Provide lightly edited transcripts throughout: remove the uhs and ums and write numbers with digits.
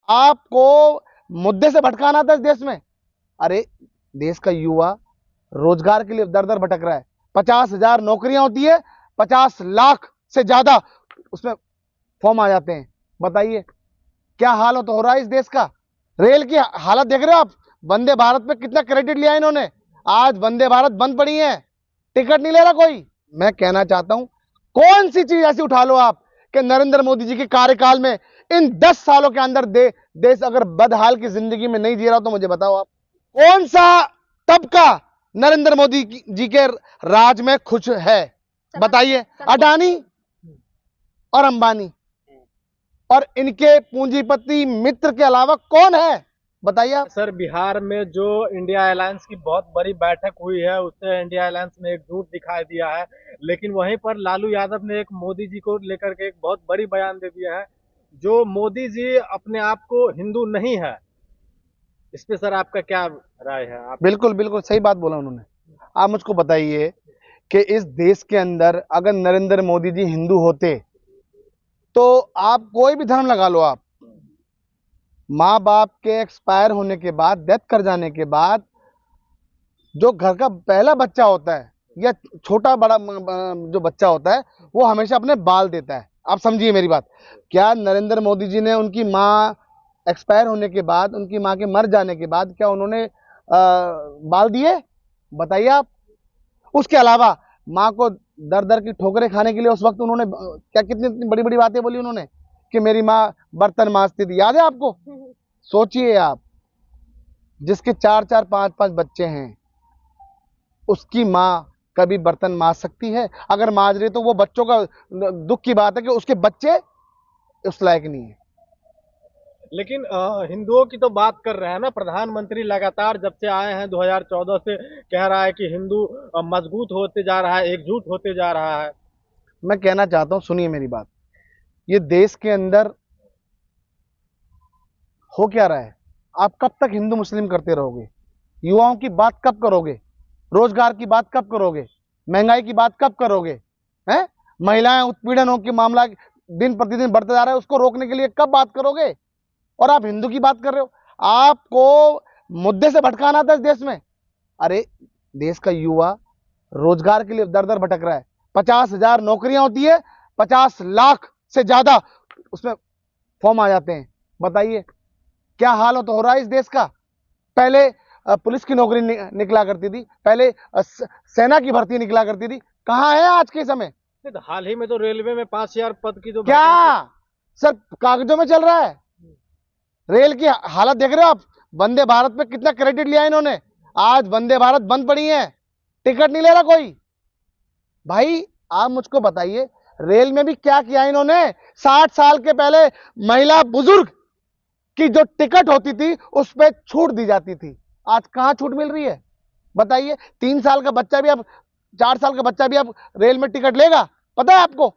आपको मुद्दे से भटकाना था इस देश में। अरे देश का युवा रोजगार के लिए दर दर भटक रहा है। 50,000 नौकरियां होती है, 50 लाख से ज्यादा उसमें फॉर्म आ जाते हैं। बताइए क्या हाल हो रहा है इस देश का। रेल की हालत देख रहे हो आप। वंदे भारत पे कितना क्रेडिट लिया इन्होंने। आज वंदे भारत बंद पड़ी है, टिकट नहीं ले रहा कोई। मैं कहना चाहता हूं, कौन सी चीज ऐसी उठा लो आप कि नरेंद्र मोदी जी के कार्यकाल में इन 10 सालों के अंदर देश अगर बदहाल की जिंदगी में नहीं जी रहा तो मुझे बताओ आप, कौन सा तबका नरेंद्र मोदी जी के राज में खुश है। बताइए। अडानी और अंबानी और इनके पूंजीपति मित्र के अलावा कौन है। बताइए आप। सर, बिहार में जो इंडिया अलायंस की बहुत बड़ी बैठक हुई है उससे इंडिया अलायंस में एकजुट दिखाई दिया है, लेकिन वहीं पर लालू यादव ने एक मोदी जी को लेकर के एक बहुत बड़ी बयान दे दिया है। जो मोदी जी अपने आप को हिंदू नहीं है, इस पे सर आपका क्या राय है? आप बिल्कुल बिल्कुल सही बात बोला उन्होंने। आप मुझको बताइए कि इस देश के अंदर अगर नरेंद्र मोदी जी हिंदू होते तो आप कोई भी धर्म लगा लो, आप माँ बाप के एक्सपायर होने के बाद, डेथ कर जाने के बाद जो घर का पहला बच्चा होता है या छोटा बड़ा जो बच्चा होता है वो हमेशा अपने बाल देता है। आप समझिए मेरी बात। क्या नरेंद्र मोदी जी ने उनकी माँ एक्सपायर होने के बाद, उनकी माँ के मर जाने के बाद क्या उन्होंने बाल दिए? बताइए आप। उसके अलावा माँ को दर दर की ठोकरें खाने के लिए उस वक्त उन्होंने क्या कितनी इतनी बड़ी बड़ी बातें बोली उन्होंने कि मेरी माँ बर्तन मांजती थी। याद है आपको? सोचिए आप, जिसके 4-4 5-5 बच्चे हैं उसकी माँ कभी बर्तन मांज सकती है? अगर मांज रही तो वो बच्चों का दुख की बात है कि उसके बच्चे उस लायक नहीं है। लेकिन हिंदुओं की तो बात कर रहे हैं ना। प्रधानमंत्री लगातार जब से आए हैं 2014 से कह रहा है कि हिंदू मजबूत होते जा रहा है, एकजुट होते जा रहा है। मैं कहना चाहता हूं, सुनिए मेरी बात। ये देश के अंदर हो क्या रहा है? आप कब तक हिंदू मुस्लिम करते रहोगे? युवाओं की बात कब करोगे? रोजगार की बात कब करोगे? महंगाई की बात कब करोगे? हैं? महिलाएं उत्पीड़नों के मामला दिन प्रतिदिन बढ़ते जा रहा है, उसको रोकने के लिए कब बात करोगे? और आप हिंदू की बात कर रहे हो। आपको मुद्दे से भटकाना था इस देश में। अरे देश का युवा रोजगार के लिए दर दर भटक रहा है। 50,000 नौकरियां होती है, 50 लाख से ज्यादा उसमें फॉर्म आ जाते हैं। बताइए क्या हाल हो रहा है इस देश का। पहले पुलिस की नौकरी निकला करती थी, पहले सेना की भर्ती निकला करती थी। कहां है आज के समय? तो हाल ही में तो रेलवे में 5,000 पद की जो क्या सर कागजों में चल रहा है? रेल की हालत देख रहे हो आप। वंदे भारत पे कितना क्रेडिट लिया इन्होंने। आज वंदे भारत बंद पड़ी है, टिकट नहीं ले रहा कोई। भाई आप मुझको बताइए, रेल में भी क्या किया इन्होंने। 60 साल के पहले महिला बुजुर्ग की जो टिकट होती थी उस पर छूट दी जाती थी। आज कहां छूट मिल रही है? बताइए। 3 साल का बच्चा भी अब, 4 साल का बच्चा भी अब रेल में टिकट लेगा? पता है आपको?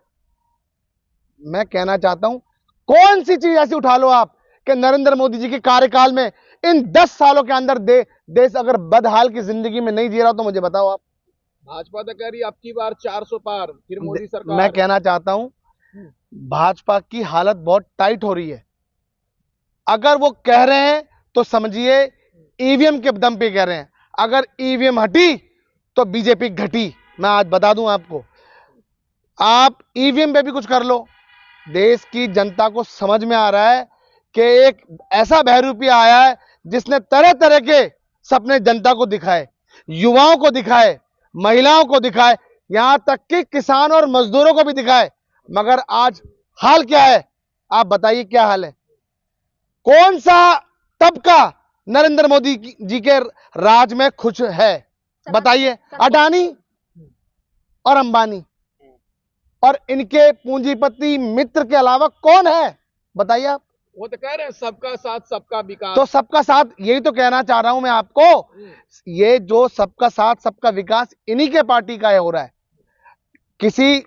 मैं कहना चाहता हूं, कौन सी चीज ऐसी उठा लो आप कि नरेंद्र मोदी जी के कार्यकाल में इन 10 सालों के अंदर देश अगर बदहाल की जिंदगी में नहीं जी रहा तो मुझे बताओ आप। भाजपा तो कह रही है अब की बार 400 पार, फिर मोदी सरकार। मैं कहना चाहता हूं, भाजपा की हालत बहुत टाइट हो रही है। अगर वो कह रहे हैं तो समझिए ईवीएम के दम पे कह रहे हैं। अगर ईवीएम हटी तो बीजेपी घटी। मैं आज बता दूं आपको, आप ईवीएम पे भी कुछ कर लो। देश की जनता को समझ में आ रहा है कि एक ऐसा बहरूपिया आया है जिसने तरह तरह के सपने जनता को दिखाए, युवाओं को दिखाए, महिलाओं को दिखाए, यहां तक कि किसान और मजदूरों को भी दिखाए। मगर आज हाल क्या है? आप बताइए क्या हाल है? कौन सा तबका नरेंद्र मोदी जी के राज में खुश है? बताइए। अडानी और अंबानी और इनके पूंजीपति मित्र के अलावा कौन है? बताइए आप। वो तो कह रहे हैं सबका साथ सबका विकास। तो सबका साथ, यही तो कहना चाह रहा हूं मैं आपको। ये जो सबका साथ सबका विकास इन्हीं के पार्टी का हो रहा है। किसी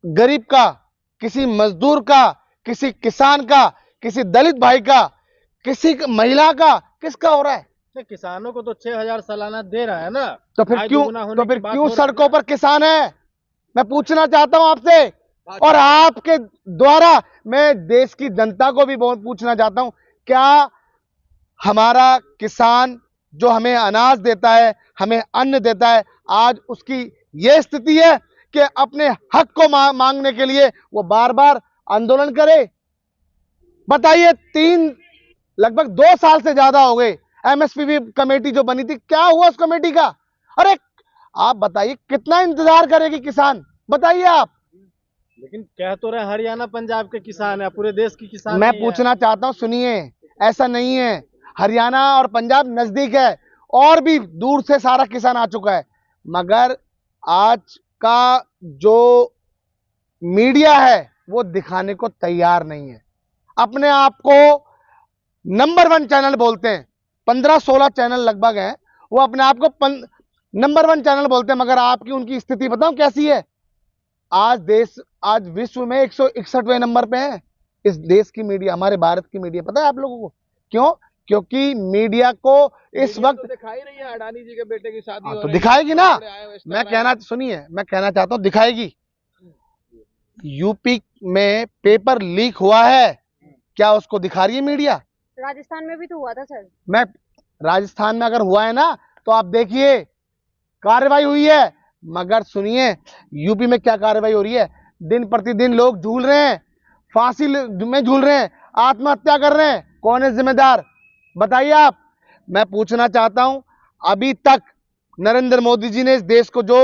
गरीब का, किसी मजदूर का, किसी किसान का, किसी दलित भाई का, किसी महिला का, किसका हो रहा है? किसानों को तो 6,000 सालाना दे रहा है ना। तो फिर क्यों सड़कों पर किसान है? मैं पूछना चाहता हूं आपसे, और आपके द्वारा मैं देश की जनता को भी बहुत पूछना चाहता हूं, क्या हमारा किसान जो हमें अनाज देता है, हमें अन्न देता है, आज उसकी यह स्थिति है कि अपने हक को मांगने के लिए वो बार बार आंदोलन करे? बताइए, लगभग 2 साल से ज्यादा हो गए एमएसपी कमेटी जो बनी थी, क्या हुआ उस कमेटी का? अरे आप बताइए, कितना इंतजार करेगी किसान? बताइए आप। लेकिन कह तो रहे हरियाणा पंजाब के किसान है, पूरे देश की किसान मैं नहीं है। पूछना चाहता हूं, सुनिए, ऐसा नहीं है। हरियाणा और पंजाब नजदीक है, और भी दूर से सारा किसान आ चुका है, मगर आज का जो मीडिया है वो दिखाने को तैयार नहीं है। अपने आप को नंबर 1 चैनल बोलते हैं, 15-16 चैनल लगभग हैं, वो अपने आप को नंबर 1 चैनल बोलते हैं, मगर आपकी उनकी स्थिति बताऊं कैसी है? आज विश्व में 161वें नंबर पे है इस देश की मीडिया, हमारे भारत की मीडिया। पता है आप लोगों को क्यों? क्योंकि मीडिया को इस वक्त तो दिखाई रही है, अडानी जी के बेटे की शादी हो तो रही है, दिखाएगी ना। बड़े आए हुए मैं स्टार कहना सुनिए, मैं कहना चाहता हूं, दिखाएगी। यूपी में पेपर लीक हुआ है, क्या उसको दिखा रही है मीडिया? राजस्थान में भी तो हुआ था सर। मैं राजस्थान में अगर हुआ है ना, तो आप देखिए कार्रवाई हुई है, मगर सुनिए यूपी में क्या कार्रवाई हो रही है। दिन प्रतिदिन लोग झूल रहे हैं, फांसी में झूल रहे हैं, आत्महत्या कर रहे हैं। कौन है जिम्मेदार? बताइए आप। मैं पूछना चाहता हूं, अभी तक नरेंद्र मोदी जी ने इस देश को जो